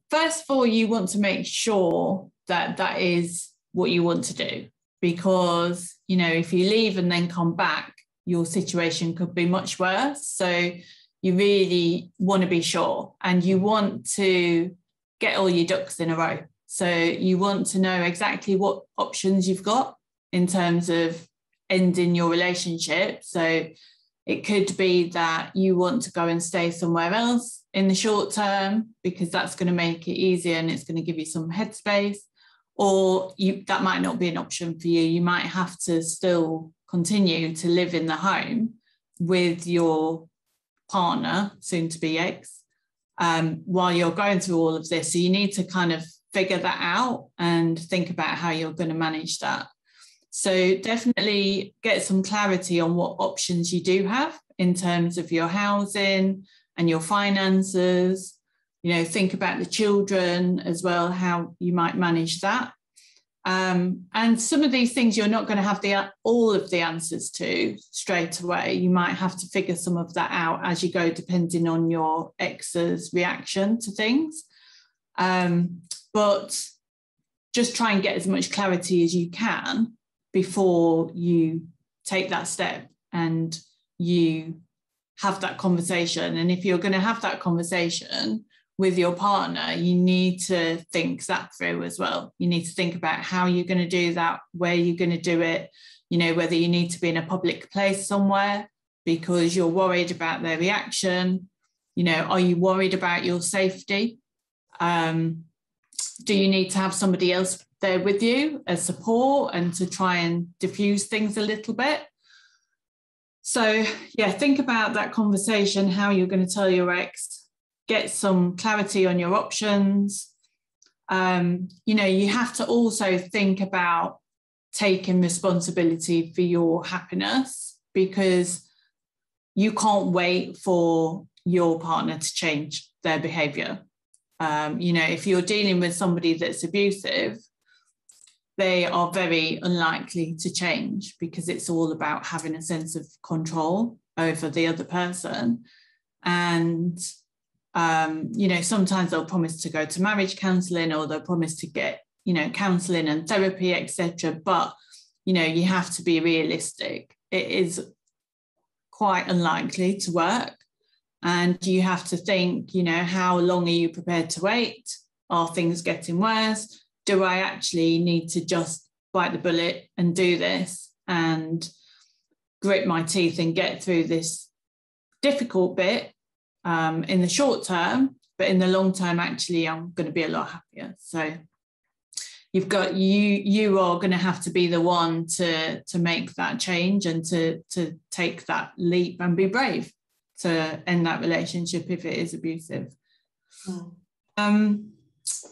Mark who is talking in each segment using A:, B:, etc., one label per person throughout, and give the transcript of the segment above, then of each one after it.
A: First of all, you want to make sure that that is what you want to do, because, you know, if you leave and then come back, your situation could be much worse. So you really want to be sure, and you want to get all your ducks in a row. So you want to know exactly what options you've got in terms of ending your relationship. So it could be that you want to go and stay somewhere else in the short term, because that's going to make it easier and it's going to give you some headspace. Or that might not be an option for you. You might have to still continue to live in the home with your partner, soon to be ex, while you're going through all of this. So you need to kind of figure that out and think about how you're going to manage that. So definitely get some clarity on what options you do have in terms of your housing and your finances. You know, think about the children as well, how you might manage that. And some of these things you're not going to have all of the answers to straight away. You might have to figure some of that out as you go, depending on your ex's reaction to things. But just try and get as much clarity as you can before you take that step and you have that conversation. And if you're going to have that conversation with your partner, you need to think that through as well. You need to think about how you're going to do that, where you're going to do it, you know, whether you need to be in a public place somewhere because you're worried about their reaction. You know, are you worried about your safety? Do you need to have somebody else there with you as support and to try and diffuse things a little bit? So yeah, think about that conversation, how you're going to tell your ex, get some clarity on your options. You know, you have to also think about taking responsibility for your happiness, because you can't wait for your partner to change their behaviour. You know, if you're dealing with somebody that's abusive, they are very unlikely to change, because it's all about having a sense of control over the other person. And, you know, sometimes they'll promise to go to marriage counselling, or they'll promise to get, you know, counselling and therapy, etc. But, you know, you have to be realistic. It is quite unlikely to work. And you have to think, you know, how long are you prepared to wait? Are things getting worse? Do I actually need to just bite the bullet and do this and grit my teeth and get through this difficult bit in the short term, but in the long term, actually, I'm going to be a lot happier. So you've got, you are going to have to be the one to make that change and to take that leap and be brave to end that relationship if it is abusive.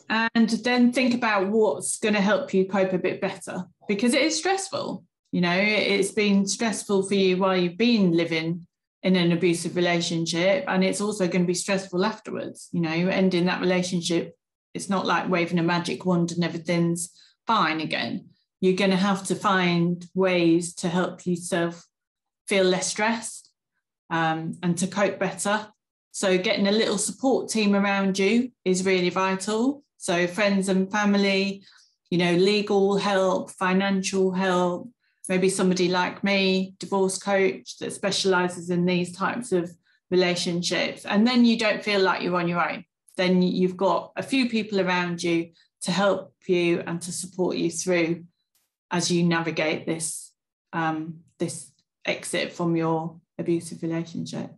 A: And then think about what's going to help you cope a bit better, because it is stressful. You know, it's been stressful for you while you've been living in an abusive relationship, and it's also going to be stressful afterwards. You know, ending that relationship, it's not like waving a magic wand and everything's fine again. You're going to have to find ways to help yourself feel less stressed and to cope better. So getting a little support team around you is really vital. So friends and family, you know, legal help, financial help, maybe somebody like me, divorce coach that specialises in these types of relationships. And then you don't feel like you're on your own. Then you've got a few people around you to help you and to support you through as you navigate this, this exit from your abusive relationship.